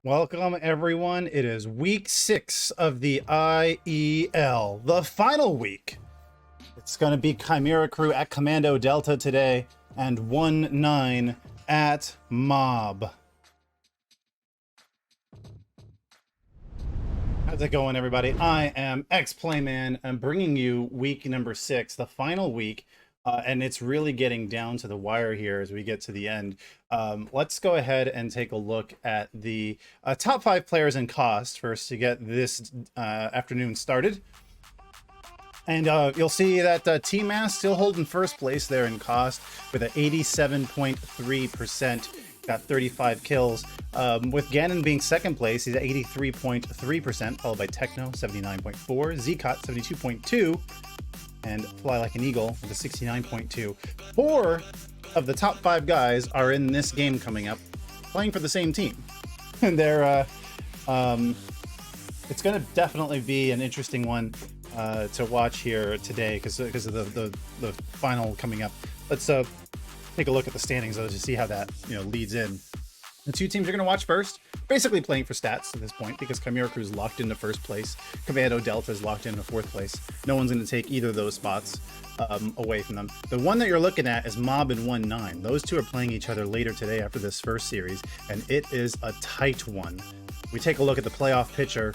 Welcome, everyone. It is week 6 of the IEL, the final week. It's going to be Chimera crew at Kommando Delta today and 1-9 at Mob. How's it going, everybody? I am X-Playman. I'm bringing you week number 6, the final week. And it's really getting down to the wire here as we get to the end. Let's go ahead and take a look at the top 5 players in cost first to get this afternoon started. And you'll see that Tmaskk still holding first place there in cost with an 87.3%. Got 35 kills. With Ganon being second place, he's at 83.3%, followed by Techno, 79.4, Zcot, 72.2. and Fly Like an Eagle with a 69.2. 4 of the top 5 guys are in this game coming up, playing for the same team. And they're, it's going to definitely be an interesting one to watch here today because of the final coming up. Let's take a look at the standings though to see how that leads in. The two teams you're going to watch first, basically playing for stats at this point because Chimera Crew is locked into first place. Kommando Delta is locked into fourth place. No one's going to take either of those spots away from them. The one that you're looking at is Mob and 1-9. Those two are playing each other later today after this first series, and it is a tight one. We take a look at the playoff picture.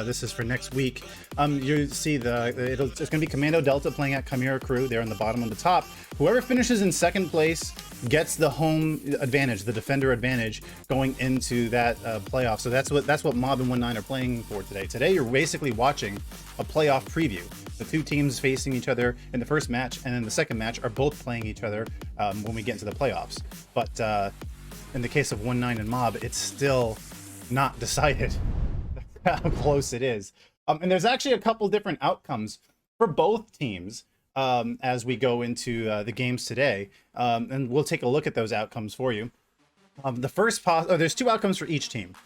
This is for next week. You see it's going to be Kommando Delta playing at Chimera Crew. They're on the bottom and the top. Whoever finishes in second place gets the home advantage, the defender advantage, going into that playoff. So that's what Mob and 1-9 are playing for today. Today you're basically watching a playoff preview. The two teams facing each other in the first match and then the second match are both playing each other when we get into the playoffs. But in the case of 1-9 and Mob, it's still not decided how close it is. And there's actually a couple different outcomes for both teams as we go into the games today. And we'll take a look at those outcomes for you. There's 2 outcomes for each team.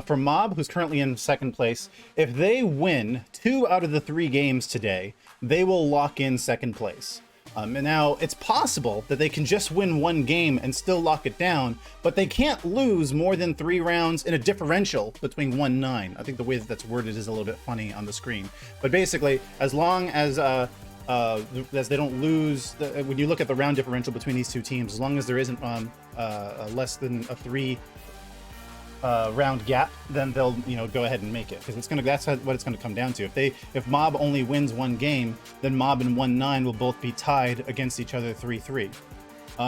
For Mob, who's currently in second place, if they win 2 out of the 3 games today, they will lock in second place. And now it's possible that they can just win 1 game and still lock it down, but they can't lose more than 3 rounds in a differential between 1-9. I think the way that that's worded is a little bit funny on the screen. But basically, as long as they don't lose, when you look at the round differential between these two teams, as long as there isn't less than a 3 round gap, then they'll go ahead and make it, because that's what it's gonna come down to. If Mob only wins 1 game, then Mob and 1-9 will both be tied against each other 3-3.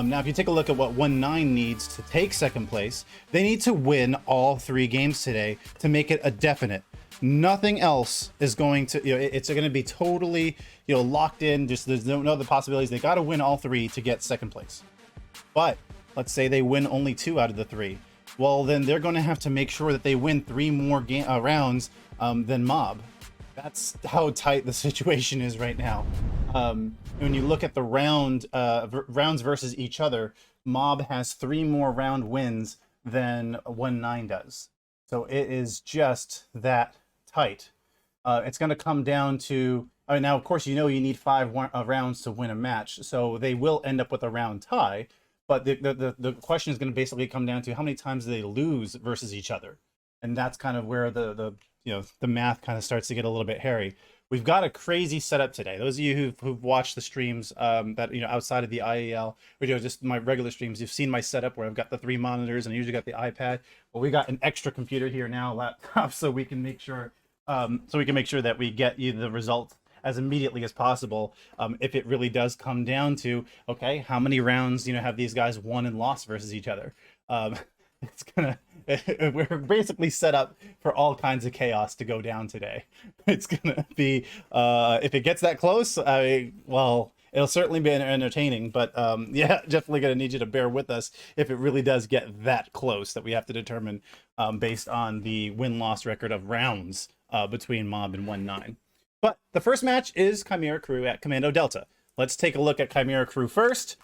Now if you take a look at what 1-9 needs to take second place, they need to win all 3 games today to make it a definite. Nothing else is going to, it's going to be totally locked in. Just there's no other possibilities. They got to win all 3 to get second place. But let's say they win only 2 out of the 3. Well, then they're going to have to make sure that they win 3 more rounds than Mob. That's how tight the situation is right now. When you look at the rounds versus each other, Mob has 3 more round wins than 1-9 does. So it is just that tight. It's going to come down to... now, of course, you need 5 rounds to win a match, so they will end up with a round tie. But the question is going to basically come down to how many times do they lose versus each other, and that's kind of where the math kind of starts to get a little bit hairy. We've got a crazy setup today. Those of you who've watched the streams that outside of the IEL, or just my regular streams, you've seen my setup where I've got the 3 monitors and I usually got the iPad. Well, we got an extra computer here now, laptop, so we can make sure that we get you the results as immediately as possible. If it really does come down to, okay, how many rounds have these guys won and lost versus each other? We're basically set up for all kinds of chaos to go down today. It's gonna be if it gets that close, well, it'll certainly be entertaining, but yeah, definitely gonna need you to bear with us if it really does get that close that we have to determine based on the win-loss record of rounds between Mob and 1-9. But the first match is Chimera Crew at Kommando Delta. Let's take a look at Chimera Crew first.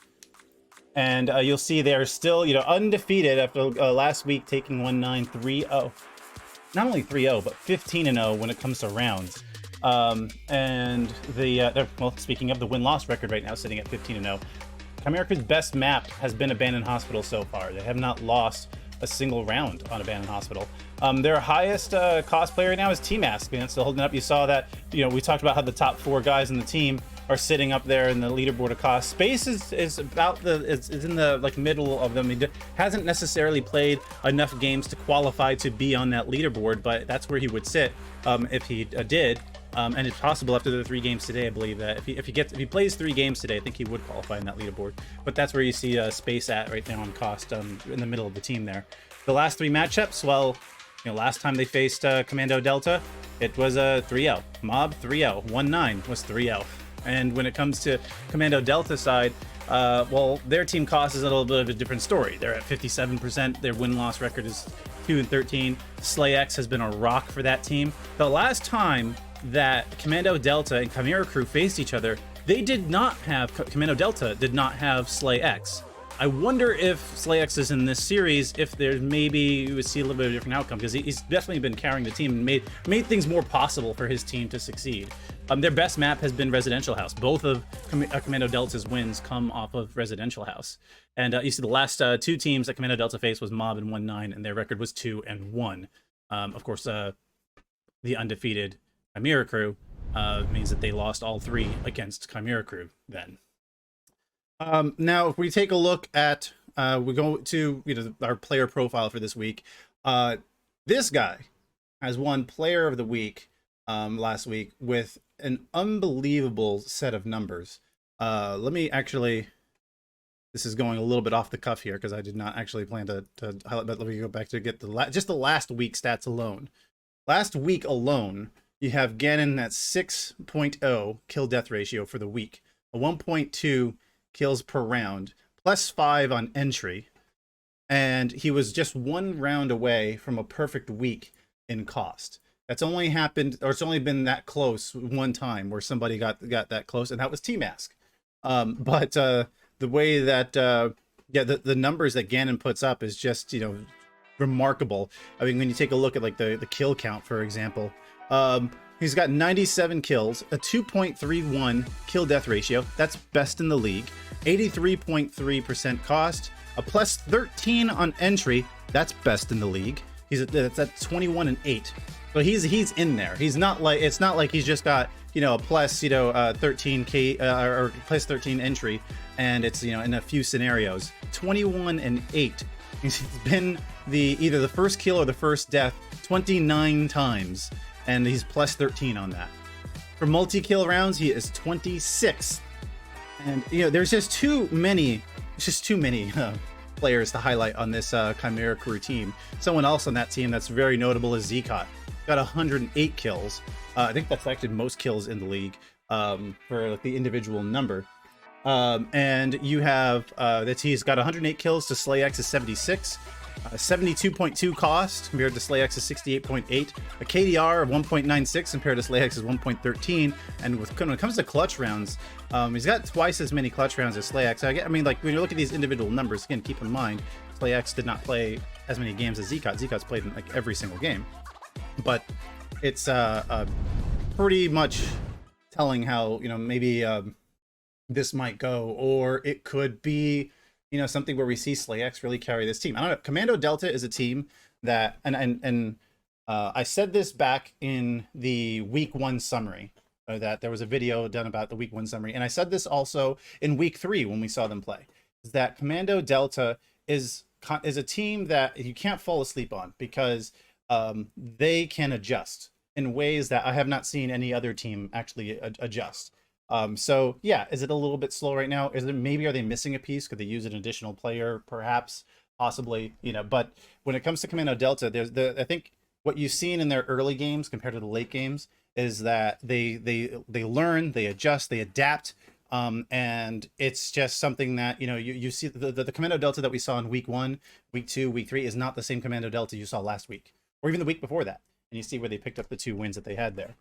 And you'll see they're still, undefeated after last week taking 1-9 3-0. Not only 3-0, but 15-0 when it comes to rounds. And well, speaking of the win-loss record right now, sitting at 15-0. Chimera Crew's best map has been Abandoned Hospital so far. They have not lost a single round on Abandoned Hospital. Their highest cost player right now is Tmaskk, man, still holding up. You saw that, you know, we talked about how the top 4 guys in the team are sitting up there in the leaderboard of cost. SlaYx is about is in the like middle of them. He hasn't necessarily played enough games to qualify to be on that leaderboard, but that's where he would sit if he did. And it's possible after the 3 games today, I believe that if he plays 3 games today, I think he would qualify in that leaderboard. But that's where you see SlaYx at right now on cost, in the middle of the team there. The last 3 matchups, well, you know, last time they faced Kommando Delta, it was a 3-0. Mob 3-0. 1-9 was 3-0. And when it comes to Kommando Delta side, well, their team cost is a little bit of a different story. They're at 57%. Their win-loss record is 2-13. SlaYx has been a rock for that team. The last time that Kommando Delta and Chimera crew faced each other, they did not have, Kommando Delta did not have SlaYx. I wonder if SlaYx is in this series, if there's maybe you would see a little bit of a different outcome, because he's definitely been carrying the team and made things more possible for his team to succeed. Their best map has been Residential House. Both of Kommando Delta's wins come off of Residential House. And you see the last 2 teams that Kommando Delta faced was Mob and 1-9, and their record was 2-1. Of course, the undefeated Chimera crew means that they lost all 3 against Chimera crew then. Now, if we take a look at, we go to, you know, our player profile for this week. This guy has won Player of the Week last week with an unbelievable set of numbers. Let me actually, this is going a little bit off the cuff here because I did not actually plan to highlight, but let me go back to get just the last week stats alone. Last week alone, you have Ganon at 6.0 kill death ratio for the week, a 1.2 kills per round, +5 on entry, and he was just 1 round away from a perfect week in cost. That's only happened, or it's only been that close 1 time where somebody got that close, and that was Tmaskk. But the way that yeah, the numbers that Ganon puts up is just, you know, remarkable. I mean, when you take a look at like the kill count, for example, he's got 97 kills, a 2.31 kill death ratio. That's best in the league. 83.3% cost, a +13 on entry. That's best in the league. That's at 21-8. So he's in there. He's not like, it's not like he's just got, you know, a plus, you know, 13k or +13 entry, and it's, you know, in a few scenarios. 21-8. He's been either the first kill or the first death 29 times, and he's +13 on that. For multi-kill rounds, he is 26. And, you know, there's just too many players to highlight on this Chimera crew team. Someone else on that team that's very notable is Zcot. Got 108 kills. I think that's actually most kills in the league for like the individual number. And you have that he's got 108 kills to SlaYx's 76. 72.2 cost compared to SlaYx's 68.8, a KDR of 1.96 compared to SlaYx's 1.13, and when it comes to clutch rounds, he's got twice as many clutch rounds as SlaYx. I mean, like, when you look at these individual numbers, again, keep in mind, SlaYx did not play as many games as Zcot. Zcot's played in like every single game, but it's pretty much telling how, you know, maybe this might go, or it could be, you know, something where we see SlaYx really carry this team. I don't know. Kommando Delta is a team that, and I said this back in the week 1 summary, that there was a video done about the week 1 summary, and I said this also in week 3 when we saw them play, is that Kommando Delta is a team that you can't fall asleep on, because they can adjust in ways that I have not seen any other team actually adjust. So yeah, is it a little bit slow right now? Is it, maybe are they missing a piece? Could they use an additional player? Perhaps, possibly, you know. But when it comes to Kommando Delta, there's I think what you've seen in their early games compared to the late games is that they learn, they adjust, they adapt, and it's just something that, you know, you see the Kommando Delta that we saw in week 1, week 2, week 3 is not the same Kommando Delta you saw last week, or even the week before that. And you see where they picked up the 2 wins that they had there.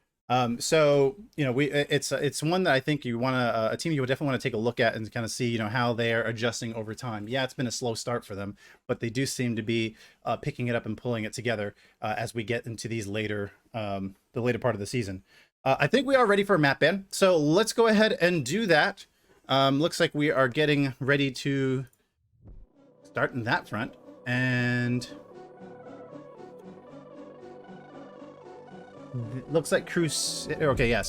So, you know, it's one that I think you want to, a team you would definitely want to take a look at and kind of see, you know, how they are adjusting over time. Yeah, it's been a slow start for them, but they do seem to be picking it up and pulling it together as we get into these later, the later part of the season. I think we are ready for a map ban, so let's go ahead and do that. Looks like we are getting ready to start in that front. And it looks like okay, yeah.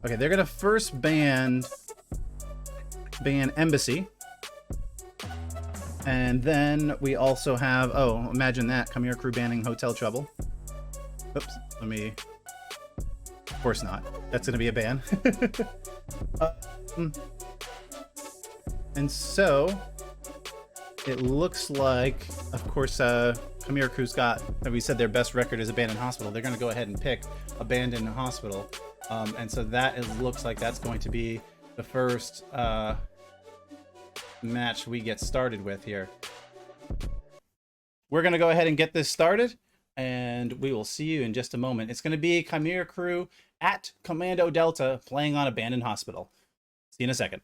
Okay, they're gonna first ban Embassy, and then we also have, oh, imagine that, Chimera crew banning Hotel Trouble. Oops, let me. Of course not. That's gonna be a ban. And so it looks like, of course, Chimera Crew's got, as we said, their best record is Abandoned Hospital. They're going to go ahead and pick Abandoned Hospital. And so that looks like that's going to be the first match we get started with here. We're going to go ahead and get this started, and we will see you in just a moment. It's going to be Chimera Crew at Kommando Delta playing on Abandoned Hospital. See you in a second.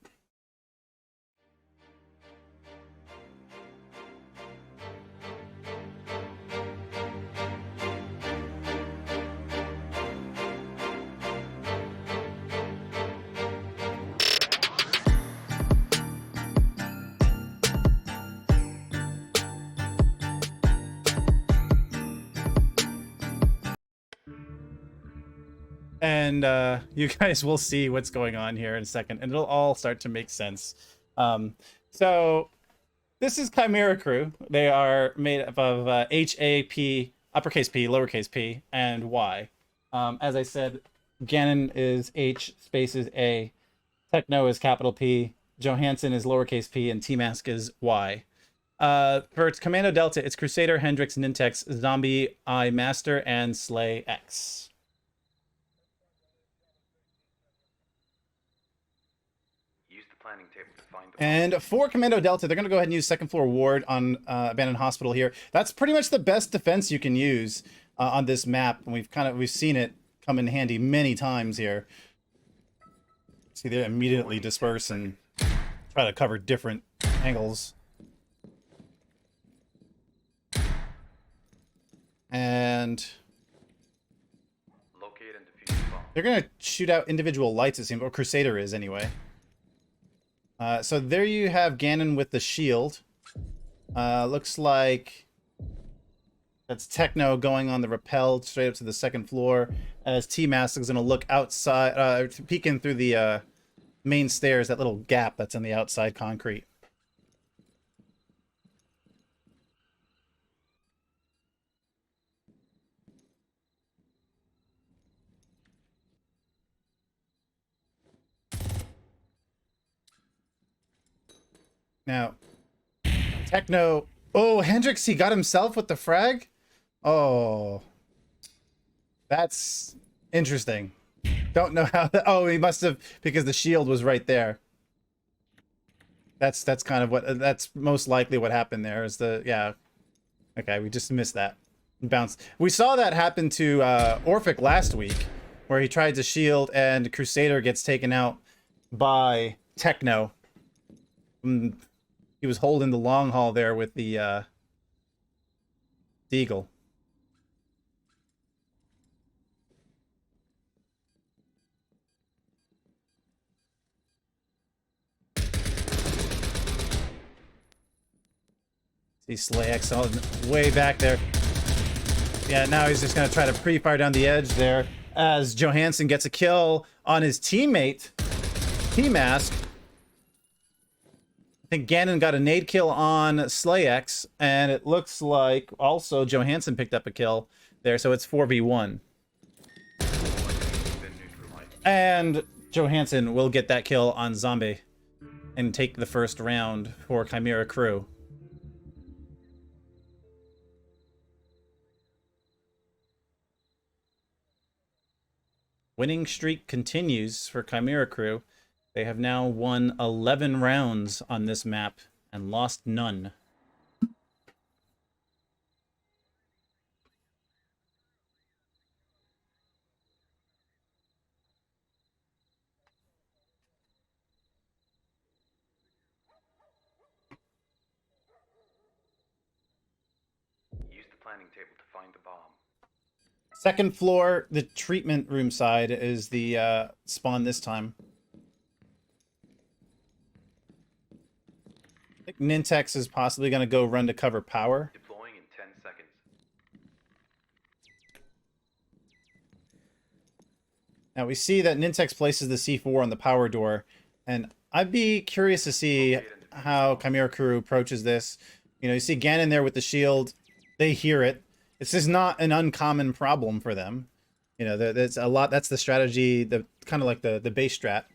And you guys will see what's going on here in a second, and it'll all start to make sense. So this is Chimera Crew. They are made up of HAP, uppercase P, lowercase p, and Y. As I said, Ganon is H spaces A, Techno is capital P, Johanson is lowercase p, and Tmaskk is Y. For its Kommando Delta, it's Crusader, Hendrix, Nintex, Zombey, I Master, and SlaYx. And for Kommando Delta, they're going to go ahead and use second floor ward on Abandoned Hospital here. That's pretty much the best defense you can use on this map, and we've seen it come in handy many times here. See, they immediately disperse and try to cover different angles. And they're going to shoot out individual lights, it seems, or Crusader is anyway. So there you have Ganon with the shield. Looks like that's Techno going on the rappel straight up to the second floor, as Tmaskk is going to look outside, peeking through the main stairs, that little gap that's in the outside concrete. Now, Techno... Oh, Hendrix, he got himself with the frag? Oh. That's interesting. Don't know how... Oh, he must have... Because the shield was right there. That's kind of what... That's most likely what happened there, is the... Yeah. Okay, we just missed that. Bounce. We saw that happen to Orphic last week, where he tried to shield and Crusader gets taken out by Techno. He was holding the long haul there with the Deagle. See SlaYx on way back there. Yeah, now he's just going to try to pre-fire down the edge there as Johanson gets a kill on his teammate, Tmaskk. I think Ganon got a nade kill on SlaYx, and it looks like also Johanson picked up a kill there, so it's 4v1. And Johanson will get that kill on Zombey and take the first round for Chimera Crew. Winning streak continues for Chimera Crew. They have now won 11 rounds on this map and lost none. Use the planning table to find the bomb. Second floor, the treatment room side is the spawn this time. I think Nintex is possibly going to go run to cover power. Deploying in 10 seconds. Now we see that Nintex places the C4 on the power door, and I'd be curious to see how Chimera Crew approaches this. You know, you see Ganon there with the shield. They hear it. This is not an uncommon problem for them. You know, that's a lot. That's the strategy, the kind of like the base strat.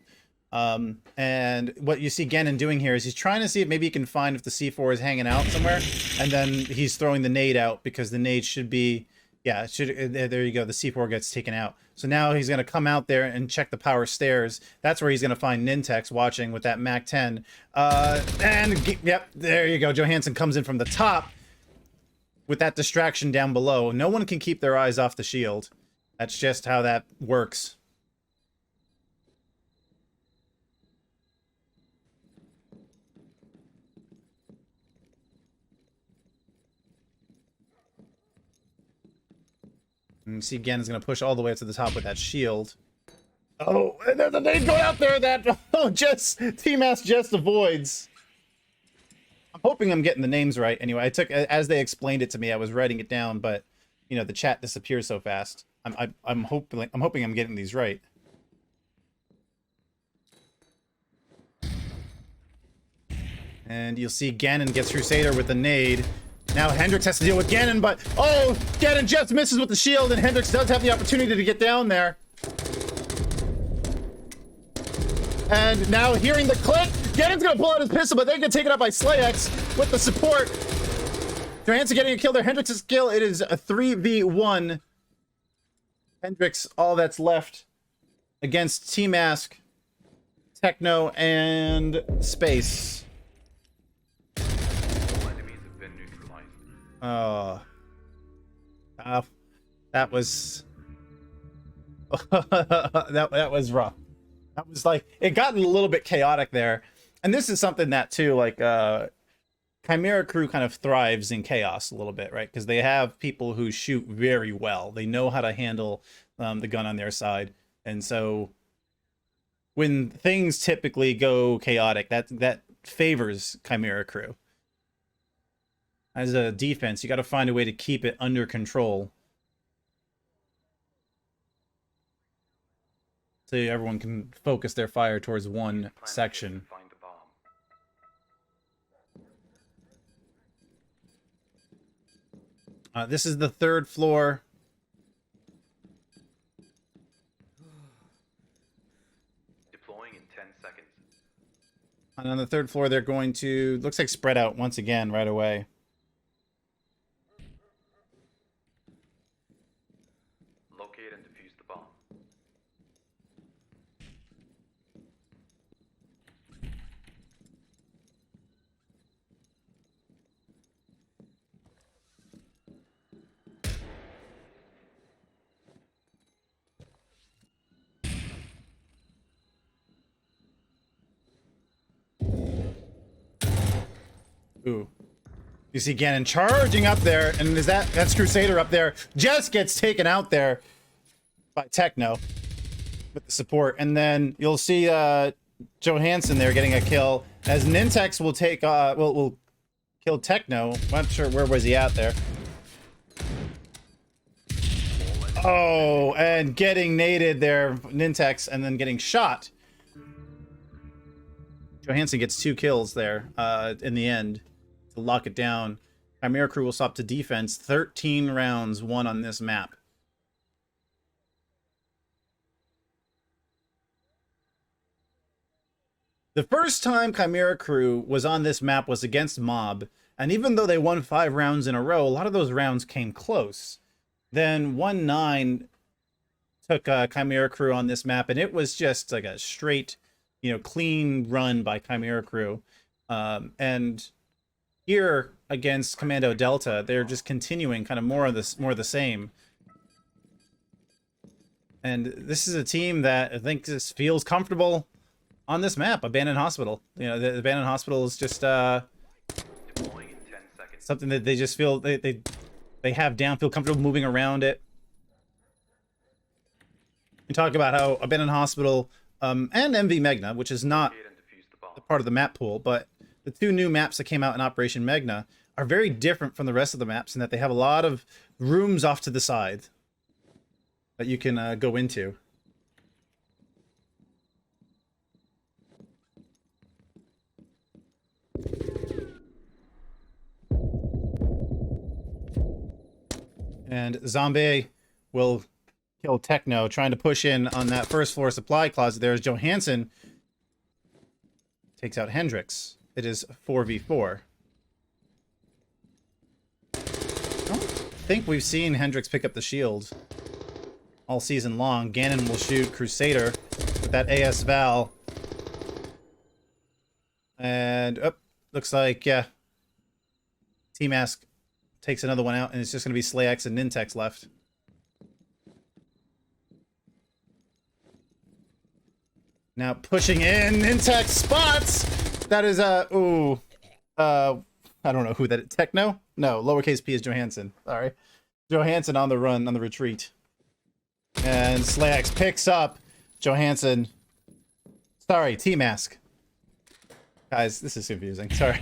And what you see Ganon doing here is he's trying to see if maybe he can find if the C4 is hanging out somewhere, and then he's throwing the nade out because the nade should be, yeah, it should. There you go. The C4 gets taken out. So now he's going to come out there and check the power stairs. That's where he's going to find Nintex watching with that Mach 10. And yep, there you go. Johanson comes in from the top with that distraction down below. No one can keep their eyes off the shield. That's just how that works. And you see Ganon's going to push all the way up to the top with that shield. Oh, and there's a nade going out there that just Tmaskk just avoids. I'm hoping I'm getting the names right. Anyway, I took, as they explained it to me, I was writing it down, but you know, the chat disappears so fast. I'm hoping I'm getting these right. And you'll see Ganon gets Crusader with the nade. Now Hendrix has to deal with Ganon, but oh, Ganon just misses with the shield, and Hendrix does have the opportunity to get down there. And now hearing the click, Ganon's gonna pull out his pistol, but they're gonna take it out by SlaYx with the support. Johanson getting a kill there. Hendrix's kill. It is a 3v1. Hendrix, all that's left against Tmaskk, Techno, and Space. That was that was rough. That was like, it got a little bit chaotic there. And this is something that too, like Chimera Crew kind of thrives in chaos a little bit, right? Because they have people who shoot very well. They know how to handle the gun on their side. And so when things typically go chaotic, that favors Chimera Crew. As a defense, you got to find a way to keep it under control, so everyone can focus their fire towards one section. This is the third floor. Deploying in 10 seconds. And on the third floor, they're going to, looks like, spread out once again right away. Locate and defuse the bomb. Ooh. You see Ganon charging up there, and that's Crusader up there, just gets taken out there by Techno with the support. And then you'll see Johanson there getting a kill, as Nintex will take will kill Techno. I'm not sure where was he at there. Oh, and getting naded there, Nintex, and then getting shot. Johanson gets 2 kills there in the end to lock it down. Chimera Crew will stop to defense. 13 rounds won on this map. The first time Chimera Crew was on this map was against Mob, and even though they won 5 rounds in a row, a lot of those rounds came close. Then 1-9 took Chimera Crew on this map, and it was just like a straight, you know, clean run by Chimera Crew. And here against Commando Delta, they're just continuing kind of more of the same. And this is a team that I think just feels comfortable on this map. Abandoned Hospital. You know, the Abandoned Hospital is just something that they just feel they have down, feel comfortable moving around it. We talk about how Abandoned Hospital and MV Magna, which is not a part of the map pool, but the two new maps that came out in Operation Magna are very different from the rest of the maps in that they have a lot of rooms off to the side that you can go into. And Zombey will kill Techno, trying to push in on that first floor supply closet. There's Johanson. Takes out Hendrix. It is 4v4. I don't think we've seen Hendrix pick up the shield all season long. Ganon will shoot Crusader with that AS Val. And, looks like, yeah, Tmaskk takes another one out, and it's just going to be SlaYx and Nintex left. Now pushing in, Nintex spots! That is, I don't know who that is. Techno? No, lowercase p is Johanson. Sorry. Johanson on the run, on the retreat. And SlaYx picks up Johanson. Sorry, Tmaskk. Guys, this is confusing. Sorry.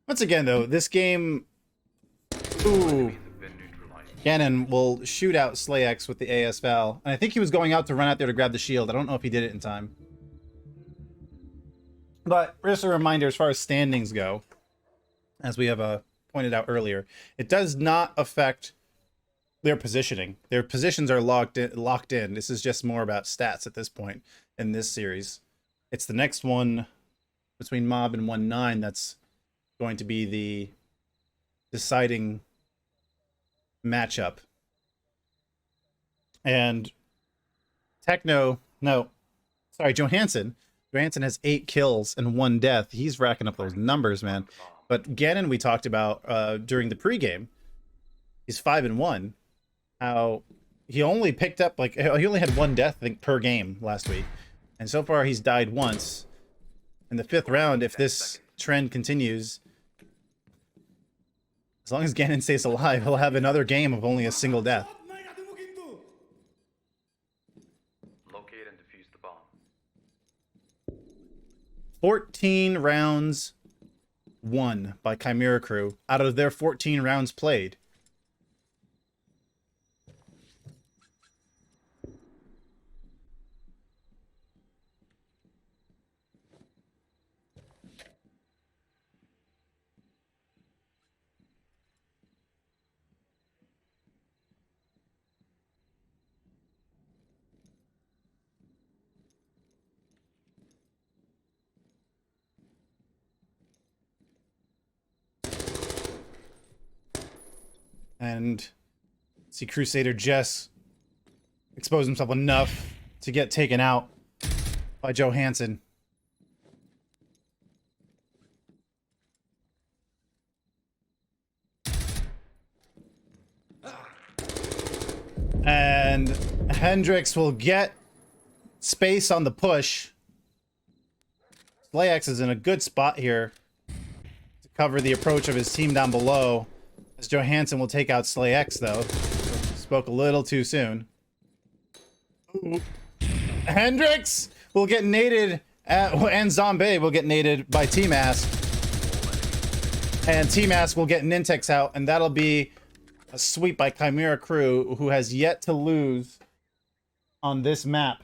Once again, though, this game... Ooh. Ganon will shoot out SlaYx with the AS Val. And I think he was going out to run out there to grab the shield. I don't know if he did it in time. But just a reminder, as far as standings go, as we have pointed out earlier, it does not affect their positioning. Their positions are locked in. This is just more about stats at this point in this series. It's the next one between Mob and 1-9 that's going to be the deciding matchup. And Johanson has 8 kills and 1 death. He's racking up those numbers, man. But Ganon, we talked about during the pregame, he's 5-1. How he only picked up, like, he only had 1 death, I think, per game last week. And so far he's died once. In the 5th round, if this trend continues, as long as Ganon stays alive, he'll have another game of only a single death. Locate and defuse the bomb. 14 rounds won by Chimera crew out of their 14 rounds played. And see Crusader just expose himself enough to get taken out by Johanson. And Hendrix will get space on the push. SlaYx is in a good spot here to cover the approach of his team down below. As Johanson will take out SlaYx, though. Spoke a little too soon. Ooh. Hendrix will get naded, and Zombey will get naded by Tmaskk. And Tmaskk will get Nintex out, and that'll be a sweep by Chimera crew, who has yet to lose on this map.